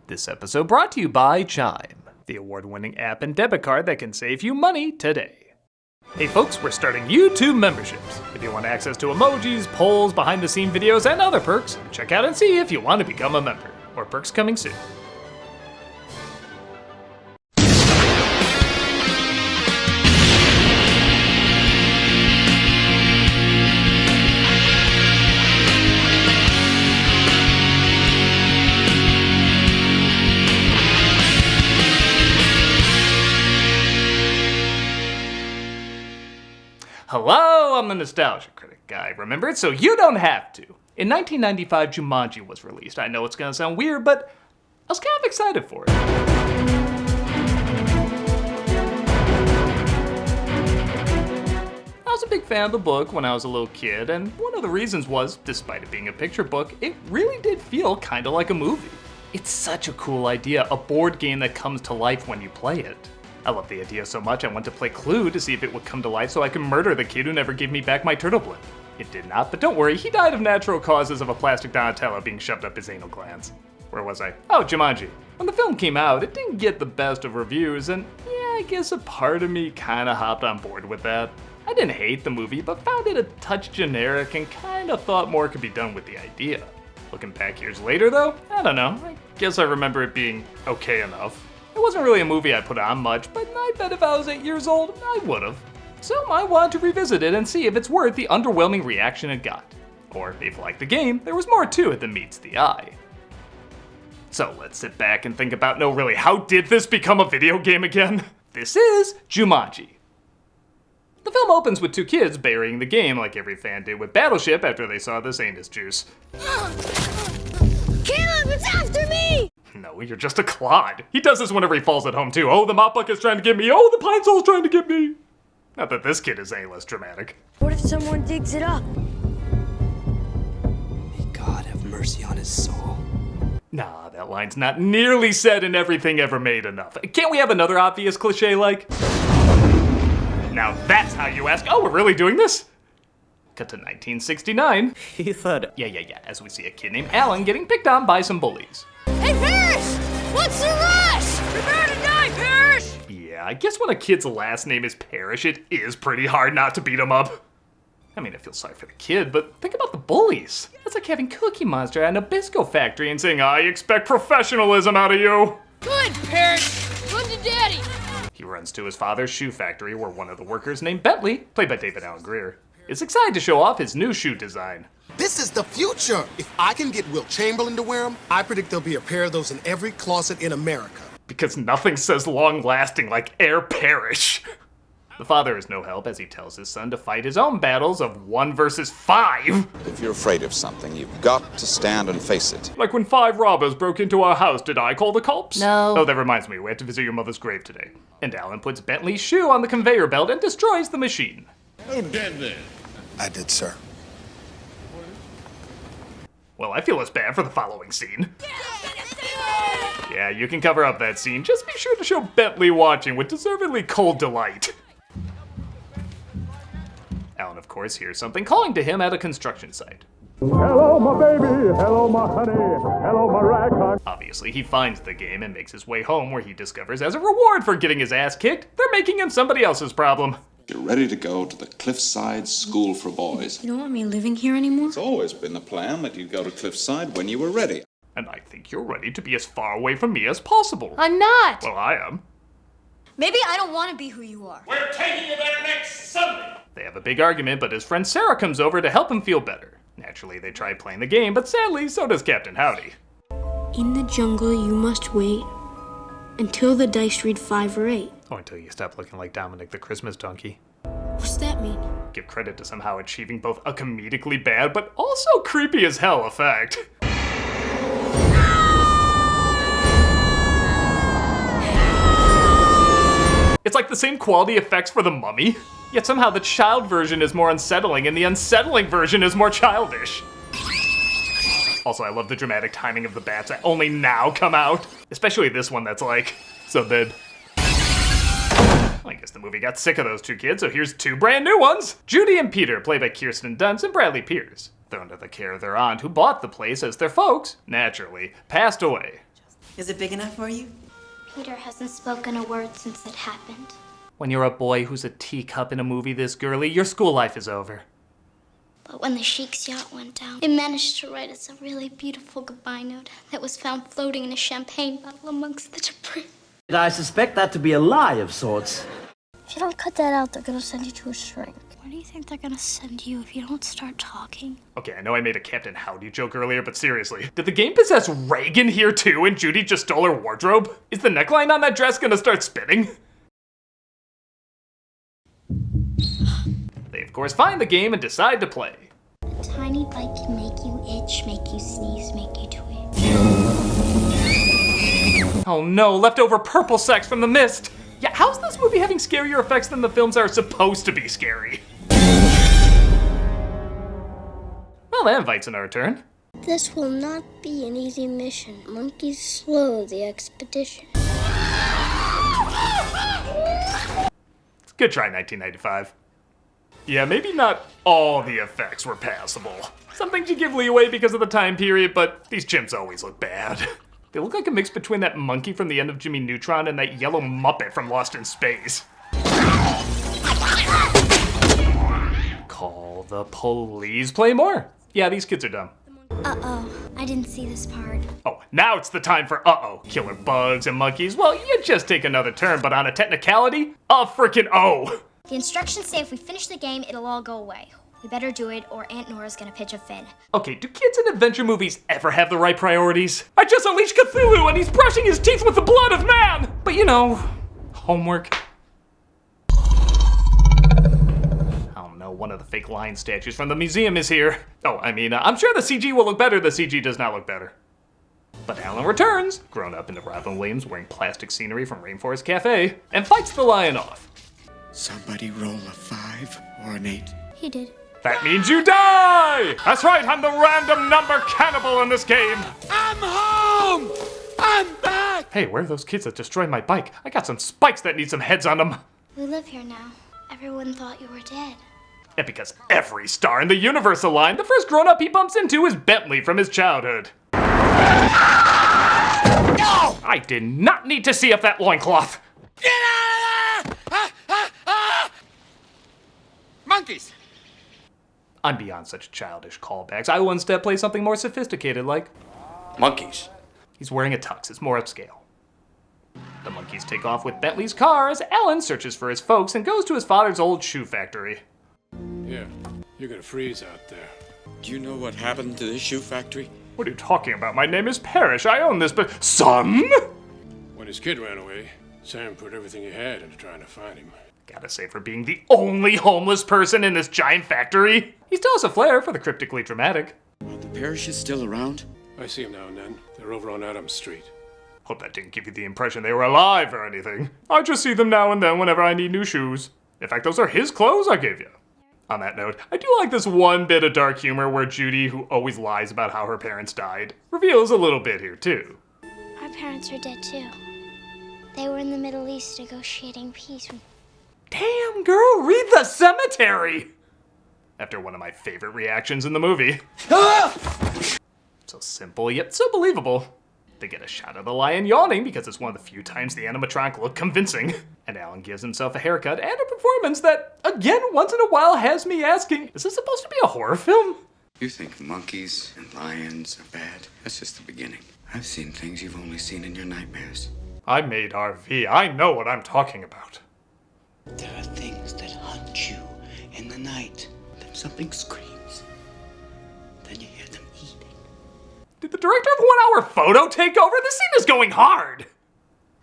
This episode brought to you by Chime, the award-winning app and debit card that can save you money today. Hey folks, we're starting YouTube memberships. If you want access to emojis, polls, behind-the-scene videos, and other perks, check out and see if you want to become a member. More perks coming soon. Hello, I'm the Nostalgia Critic guy, remember it? So you don't have to. In 1995, Jumanji was released. I know it's gonna sound weird, but I was kind of excited for it. I was a big fan of the book when I was a little kid, and one of the reasons was, despite it being a picture book, it really did feel kind of like a movie. It's such a cool idea, a board game that comes to life when you play it. I love the idea so much I went to play Clue to see if it would come to life so I could murder the kid who never gave me back my turtle blimp. It did not, but don't worry, he died of natural causes of a plastic Donatello being shoved up his anal glands. Where was I? Oh, Jumanji. When the film came out, it didn't get the best of reviews, and yeah, I guess a part of me kinda hopped on board with that. I didn't hate the movie, but found it a touch generic and kinda thought more could be done with the idea. Looking back years later though, I don't know, I guess I remember it being okay enough. It wasn't really a movie I put on much, but I bet if I was 8 years old, I would've. So I wanted to revisit it and see if it's worth the underwhelming reaction it got. Or if, like the game, there was more to it than meets the eye. So let's sit back and think about, no really, how did this become a video game again? This is Jumanji. The film opens with two kids burying the game like every fan did with Battleship after they saw this anus juice. Caleb, it's after me! No, you're just a clod. He does this whenever he falls at home too. Oh, the mop bucket's trying to get me. Oh, the pine soul's trying to get me. Not that this kid is any less dramatic. What if someone digs it up? May God have mercy on his soul. Nah, that line's not nearly said in Everything Ever Made enough. Can't we have another obvious cliche like? Now that's how you ask, oh, we're really doing this? Cut to 1969. He thought... Yeah, as we see a kid named Alan getting picked on by some bullies. Hey, Parrish! What's the rush? Prepare to die, Parrish! Yeah, I guess when a kid's last name is Parrish, it is pretty hard not to beat him up. I mean, I feel sorry for the kid, but think about the bullies. That's like having Cookie Monster at a Nabisco factory and saying, I expect professionalism out of you. Good, Parrish! Run to Daddy! He runs to his father's shoe factory where one of the workers named Bentley, played by Alan Grier, is excited to show off his new shoe design. This is the future. If I can get Will Chamberlain to wear them, I predict there'll be a pair of those in every closet in America. Because nothing says long-lasting like Air Parrish. The father is no help as he tells his son to fight his own battles of 1 versus 5. If you're afraid of something, you've got to stand and face it. Like when 5 robbers broke into our house, did I call the cops? No. Oh, that reminds me, we have to visit your mother's grave today. And Alan puts Bentley's shoe on the conveyor belt and destroys the machine. Who did this? I did, sir. Well, I feel as bad for the following scene. Yeah, you can cover up that scene. Just be sure to show Bentley watching with deservedly cold delight. Alan, of course, hears something calling to him at a construction site. Hello, my baby. Hello, my honey. Hello, my ragtime. Obviously, he finds the game and makes his way home where he discovers as a reward for getting his ass kicked, they're making him somebody else's problem. You're ready to go to the Cliffside School for Boys. You don't want me living here anymore? It's always been the plan that you'd go to Cliffside when you were ready. And I think you're ready to be as far away from me as possible. I'm not! Well, I am. Maybe I don't want to be who you are. We're taking you there next Sunday. They have a big argument, but his friend Sarah comes over to help him feel better. Naturally, they try playing the game, but sadly, so does Captain Howdy. In the jungle, you must wait until the dice read 5 or 8. Or until you stop looking like Dominic the Christmas donkey. What's that mean? Give credit to somehow achieving both a comedically bad, but also creepy as hell effect. It's like the same quality effects for the Mummy, yet somehow the child version is more unsettling and the unsettling version is more childish. Also, I love the dramatic timing of the bats that only now come out. Especially this one that's like, so then. I guess the movie got sick of those two kids, so here's 2 brand new ones. Judy and Peter, played by Kirsten Dunst and Bradley Pierce. Thrown to the care of their aunt who bought the place as their folks, naturally, passed away. Is it big enough for you? Peter hasn't spoken a word since it happened. When you're a boy who's a teacup in a movie this girly, your school life is over. But when the Sheik's yacht went down, it managed to write us a really beautiful goodbye note that was found floating in a champagne bottle amongst the debris. I suspect that to be a lie of sorts. If you don't cut that out, they're gonna send you to a shrink. Where do you think they're gonna send you if you don't start talking? Okay, I know I made a Captain Howdy joke earlier, but seriously, did the game possess Reagan here too and Judy just stole her wardrobe? Is the neckline on that dress gonna start spinning? They of course find the game and decide to play. A tiny bite can make you itch, make you sneeze, make you twitch. Oh no, leftover purple sex from the mist! Yeah, how's this movie having scarier effects than the films that are supposed to be scary? Well, that invites another turn. This will not be an easy mission. Monkeys slow the expedition. Good try, 1995. Yeah, maybe not all the effects were passable. Some things you give leeway because of the time period, but these chimps always look bad. They look like a mix between that monkey from the end of Jimmy Neutron and that yellow Muppet from Lost in Space. Call the police. Play more. Yeah, these kids are dumb. Uh-oh, I didn't see this part. Oh, now it's the time for uh-oh. Killer bugs and monkeys. Well, you just take another turn, but on a technicality, a frickin' O. The instructions say if we finish the game, it'll all go away. We better do it, or Aunt Nora's gonna pitch a fit. Okay, do kids in adventure movies ever have the right priorities? I just unleashed Cthulhu and he's brushing his teeth with the blood of man! But you know, homework. Oh no, one of the fake lion statues from the museum is here. Oh, I mean, I'm sure the CG will look better. The CG does not look better. But Alan returns, grown up into Robin Williams wearing plastic scenery from Rainforest Cafe, and fights the lion off. Somebody roll a 5 or an 8. He did. That means you die! That's right, I'm the random number cannibal in this game! I'm home! I'm back! Hey, where are those kids that destroyed my bike? I got some spikes that need some heads on them. We live here now. Everyone thought you were dead. And because every star in the universe aligned, the first grown-up he bumps into is Bentley from his childhood. No! I did not need to see up that loincloth. Get out of there! Monkeys! I'm beyond such childish callbacks. I will instead play something more sophisticated like... Monkeys. He's wearing a tux, it's more upscale. The monkeys take off with Bentley's car as Alan searches for his folks and goes to his father's old shoe factory. Yeah, you're gonna freeze out there. Do you know what happened to this shoe factory? What are you talking about? My name is Parrish. I own this, but... Son? When his kid ran away, Sam put everything he had into trying to find him. Gotta say, for being the only homeless person in this giant factory, he still has a flair for the cryptically dramatic. Are the Parishes still around? I see them now and then. They're over on Adams Street. Hope that didn't give you the impression they were alive or anything. I just see them now and then whenever I need new shoes. In fact, those are his clothes I gave you. On that note, I do like this one bit of dark humor where Judy, who always lies about how her parents died, reveals a little bit here too. Our parents are dead too. They were in the Middle East negotiating peace. Damn, girl, read the cemetery! After one of my favorite reactions in the movie. So simple, yet so believable. They get a shot of the lion yawning because it's one of the few times the animatronic looked convincing. And Alan gives himself a haircut and a performance that, again, once in a while has me asking, is this supposed to be a horror film? You think monkeys and lions are bad? That's just the beginning. I've seen things you've only seen in your nightmares. I made RV. I know what I'm talking about. There are things that hunt you in the night. Then something screams. Then you hear them eating. Did the director of 1 Hour Photo take over? This scene is going hard!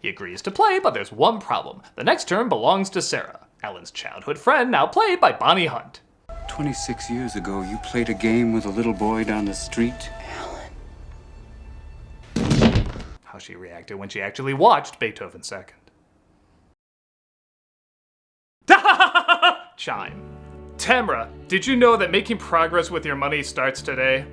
He agrees to play, but there's one problem. The next turn belongs to Sarah, Alan's childhood friend, now played by Bonnie Hunt. 26 years ago, you played a game with a little boy down the street. Alan. How she reacted when she actually watched Beethoven Second. Chime. Tamra, did you know that making progress with your money starts today?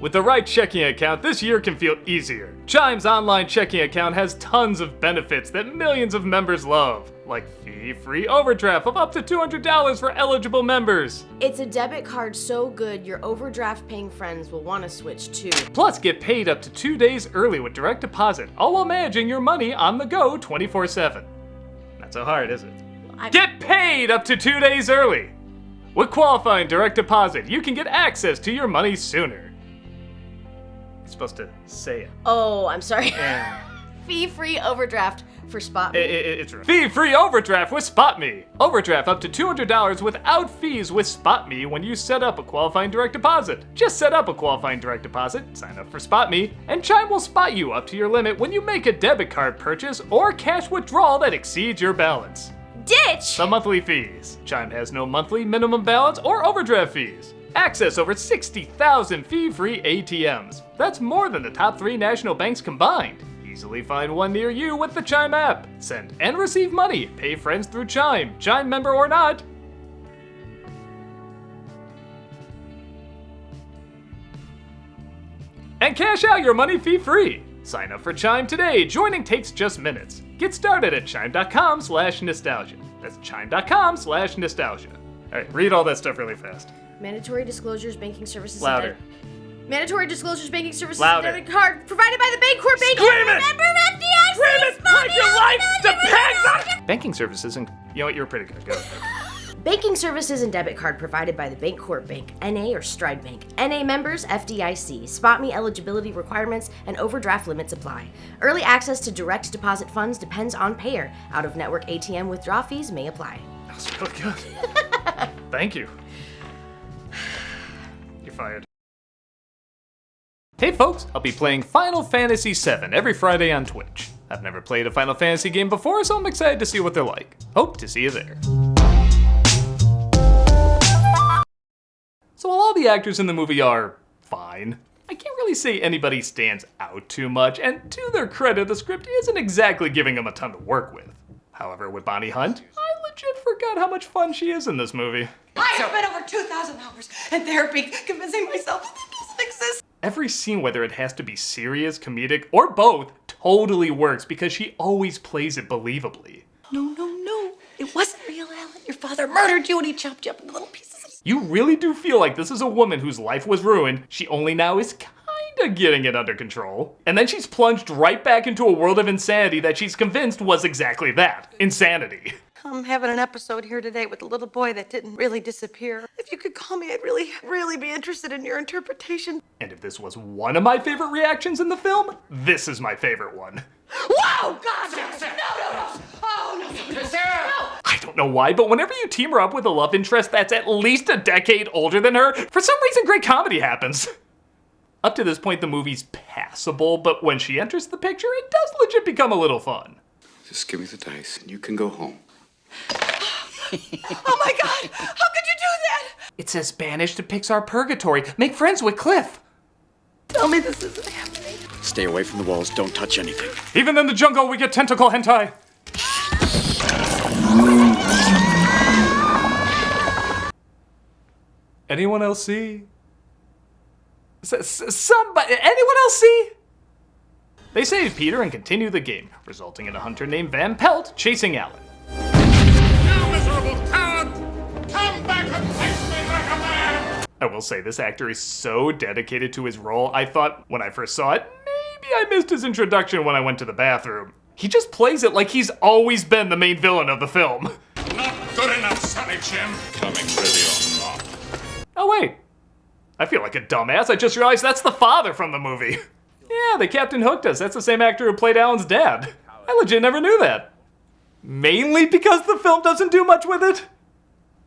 With the right checking account, this year can feel easier. Chime's online checking account has tons of benefits that millions of members love, like fee-free overdraft of up to $200 for eligible members. It's a debit card so good your overdraft-paying friends will want to switch too. Plus, get paid up to 2 days early with direct deposit, all while managing your money on the go 24/7. Not so hard, is it? Get paid up to 2 days early! With qualifying direct deposit, you can get access to your money sooner. You're supposed to say it. Oh, I'm sorry. Yeah. Fee-free overdraft for Spot Me. It's right. Fee-free overdraft with Spot Me. Overdraft up to $200 without fees with Spot Me when you set up a qualifying direct deposit. Just set up a qualifying direct deposit, sign up for Spot Me, and Chime will spot you up to your limit when you make a debit card purchase or cash withdrawal that exceeds your balance. Ditch! The monthly fees. Chime has no monthly minimum balance or overdraft fees. Access over 60,000 fee-free ATMs. That's more than the top 3 national banks combined. Easily find one near you with the Chime app. Send and receive money. Pay friends through Chime. Chime member or not. And cash out your money fee-free. Sign up for Chime today. Joining takes just minutes. Get started at chime.com/nostalgia. That's chime.com/nostalgia. All right, read all that stuff really fast. Mandatory disclosures, banking services. Louder. Mandatory disclosures, banking services. Louder. Debit card provided by the Bancorp Bank. Scream it! Member of FDIC. Scream it like your life depends on it! Banking services and you know what, you're pretty good. Go ahead. Banking services and debit card provided by the Bancorp Bank, NA or Stride Bank. NA members, FDIC. Spot Me eligibility requirements and overdraft limits apply. Early access to direct deposit funds depends on payer. Out-of-network ATM withdrawal fees may apply. That was really good. Thank you. You're fired. Hey folks, I'll be playing Final Fantasy VII every Friday on Twitch. I've never played a Final Fantasy game before, so I'm excited to see what they're like. Hope to see you there. So while all the actors in the movie are fine, I can't really say anybody stands out too much, and to their credit, the script isn't exactly giving them a ton to work with. However, with Bonnie Hunt, I legit forgot how much fun she is in this movie. I have spent over 2,000 hours in therapy convincing myself that it doesn't exist. Every scene, whether it has to be serious, comedic, or both, totally works because she always plays it believably. No. It wasn't real, Alan. Your father murdered you and he chopped you up into little pieces. You really do feel like this is a woman whose life was ruined. She only now is kinda getting it under control. And then she's plunged right back into a world of insanity that she's convinced was exactly that. Insanity. I'm having an episode here today with a little boy that didn't really disappear. If you could call me, I'd really be interested in your interpretation. And if this was one of my favorite reactions in the film, this is my favorite one. Whoa, God! No! Oh, no! I don't know why, but whenever you team her up with a love interest that's at least a decade older than her, for some reason great comedy happens. Up to this point, the movie's passable, but when she enters the picture, it does legit become a little fun. Just give me the dice and you can go home. Oh my God! How could you do that? It says banish to Pixar Purgatory. Make friends with Cliff. Tell me this isn't happening. Stay away from the walls. Don't touch anything. Even in the jungle, we get tentacle hentai. Anyone else see? Somebody, anyone else see? They save Peter and continue the game, resulting in a hunter named Van Pelt chasing Alan. You miserable coward! Come back and face me like a man! I will say, this actor is so dedicated to his role, I thought when I first saw it, maybe I missed his introduction when I went to the bathroom. He just plays it like he's always been the main villain of the film. Not good enough, Sonny Jim. Coming ready or not. Oh wait, I feel like a dumbass. I just realized that's the father from the movie. Yeah, they Captain Hooked us. That's the same actor who played Alan's dad. I legit never knew that. Mainly because the film doesn't do much with it.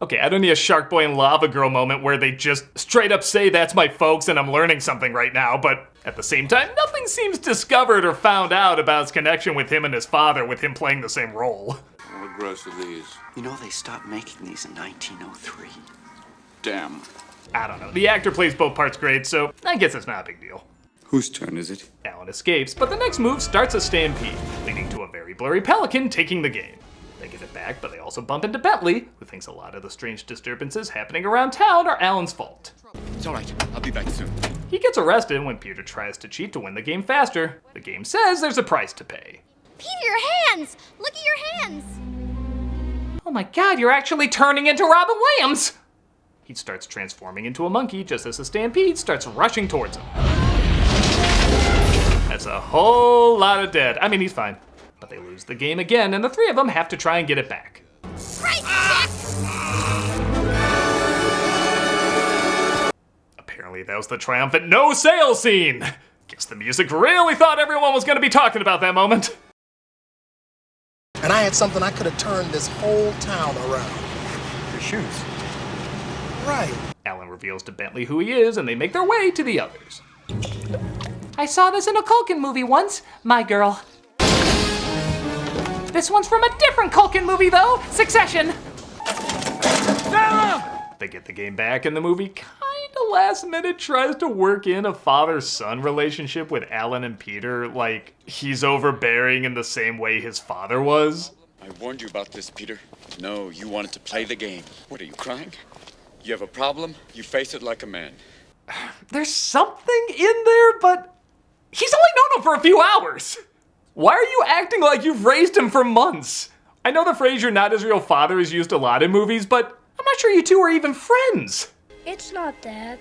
Okay, I don't need a Shark Boy and Lava Girl moment where they just straight up say that's my folks and I'm learning something right now, but at the same time, nothing seems discovered or found out about his connection with him and his father with him playing the same role. What gross are these? You know, they stopped making these in 1903. Damn. I don't know. The actor plays both parts great, so I guess it's not a big deal. Whose turn is it? Alan escapes, but the next move starts a stampede, leading to a very blurry pelican taking the game. They get it back, but they also bump into Bentley, who thinks a lot of the strange disturbances happening around town are Alan's fault. It's all right. I'll be back soon. He gets arrested when Peter tries to cheat to win the game faster. The game says there's a price to pay. Peter, your hands! Look at your hands! Oh my god, you're actually turning into Robin Williams! He starts transforming into a monkey just as the stampede starts rushing towards him. That's a whole lot of dead. I mean, he's fine. But they lose the game again, and the three of them have to try and get it back. Apparently that was the triumphant no sale scene! Guess the music really thought everyone was gonna be talking about that moment. And I had something I could have turned this whole town around. Your shoes. Right. Alan reveals to Bentley who he is, and they make their way to the others. I saw this in a Culkin movie once, my girl. This one's from a different Culkin movie, though, Succession. Sarah! They get the game back, and the movie kinda last minute tries to work in a father-son relationship with Alan and Peter, like he's overbearing in the same way his father was. I warned you about this, Peter. No, you wanted to play the game. What, are you crying? You have a problem? You face it like a man. There's something in there, but he's only known him for a few hours. Why are you acting like you've raised him for months? I know the phrase "you're not his real father" is used a lot in movies, but I'm not sure you two are even friends. It's not that.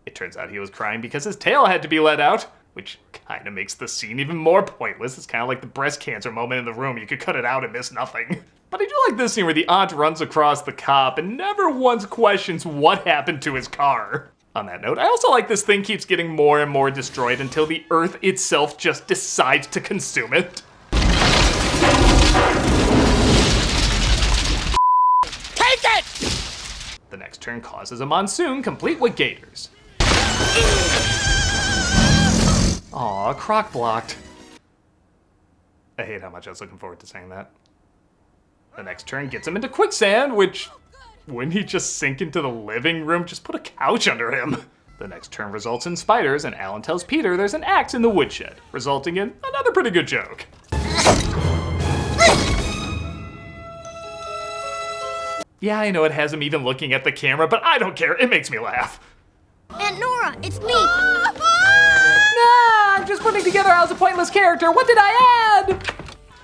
It turns out he was crying because his tail had to be let out, which kind of makes the scene even more pointless. It's kind of like the breast cancer moment in the room. You could cut it out and miss nothing. But I do like this scene where the aunt runs across the cop and never once questions what happened to his car. On that note, I also like this thing keeps getting more and more destroyed until the Earth itself just decides to consume it. Take it! The next turn causes a monsoon, complete with gators. Aw, croc blocked. I hate how much I was looking forward to saying that. The next turn gets him into quicksand, which, wouldn't he just sink into the living room? Just put a couch under him. The next turn results in spiders, and Alan tells Peter there's an axe in the woodshed, resulting in another pretty good joke. Yeah, I know it has him even looking at the camera, but I don't care. It makes me laugh. Aunt Nora, it's me! Nah, I'm just putting together I was a pointless character. What did I add?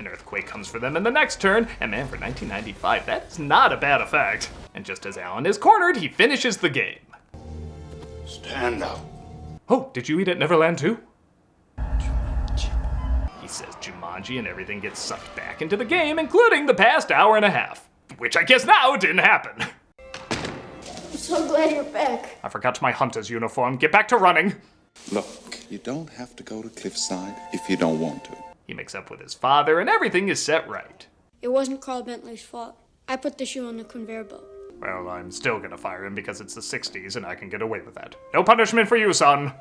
An earthquake comes for them in the next turn, and man, for 1995, that's not a bad effect. And just as Alan is cornered, he finishes the game. Stand up. Oh, did you eat at Neverland too? He says Jumanji, and everything gets sucked back into the game, including the past hour and a half. Which I guess now didn't happen. I'm so glad you're back. I forgot my hunter's uniform. Get back to running. Look, you don't have to go to Cliffside if you don't want to. He makes up with his father, and everything is set right. It wasn't Carl Bentley's fault. I put the shoe on the conveyor belt. Well, I'm still gonna fire him because it's the 60s and I can get away with that. No punishment for you, son.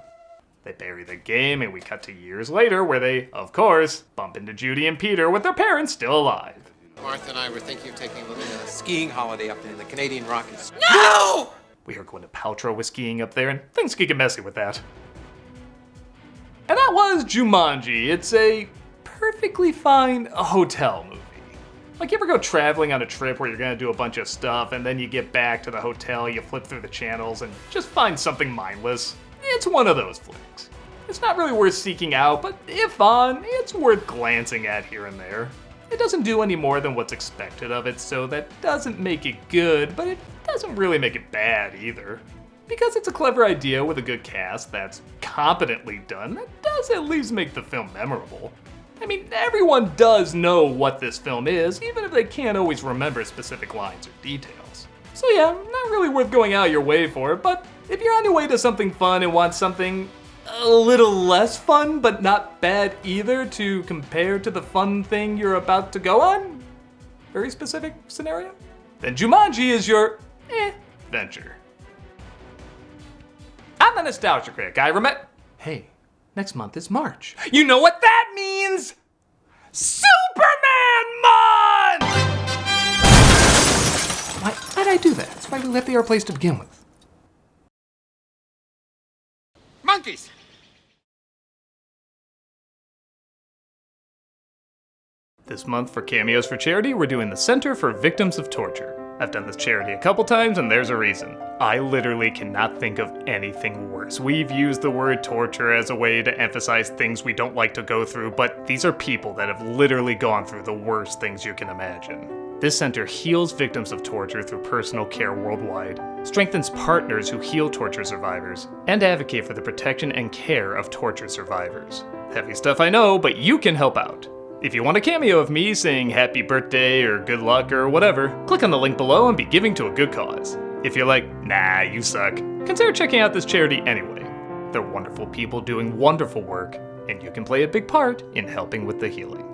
They bury the game, and we cut to years later where they, of course, bump into Judy and Peter with their parents still alive. Martha and I were thinking of taking a little skiing holiday up in the Canadian Rockies. No! We heard Gwyneth Paltrow was skiing up there, and things could get messy with that. And that was Jumanji. It's a perfectly fine hotel movie. Like, you ever go traveling on a trip where you're gonna do a bunch of stuff, and then you get back to the hotel, you flip through the channels, and just find something mindless? It's one of those flicks. It's not really worth seeking out, but if on, it's worth glancing at here and there. It doesn't do any more than what's expected of it, so that doesn't make it good, but it doesn't really make it bad either. Because it's a clever idea with a good cast that's competently done, that does at least make the film memorable. I mean, everyone does know what this film is, even if they can't always remember specific lines or details. So yeah, not really worth going out your way for it, but if you're on your way to something fun and want something a little less fun, but not bad either to compare to the fun thing you're about to go on, very specific scenario, then Jumanji is your venture. I'm the Nostalgia Critic. Hey, next month is March. You know what that means? Superman Month! Why'd I do that? That's why we left the airplanes to begin with. Monkeys! This month for Cameos for Charity, we're doing the Center for Victims of Torture. I've done this charity a couple times, and there's a reason. I literally cannot think of anything worse. We've used the word torture as a way to emphasize things we don't like to go through, but these are people that have literally gone through the worst things you can imagine. This center heals victims of torture through personal care worldwide, strengthens partners who heal torture survivors, and advocate for the protection and care of torture survivors. Heavy stuff, I know, but you can help out. If you want a cameo of me saying happy birthday or good luck or whatever, click on the link below and be giving to a good cause. If you're like, nah, you suck, consider checking out this charity anyway. They're wonderful people doing wonderful work, and you can play a big part in helping with the healing.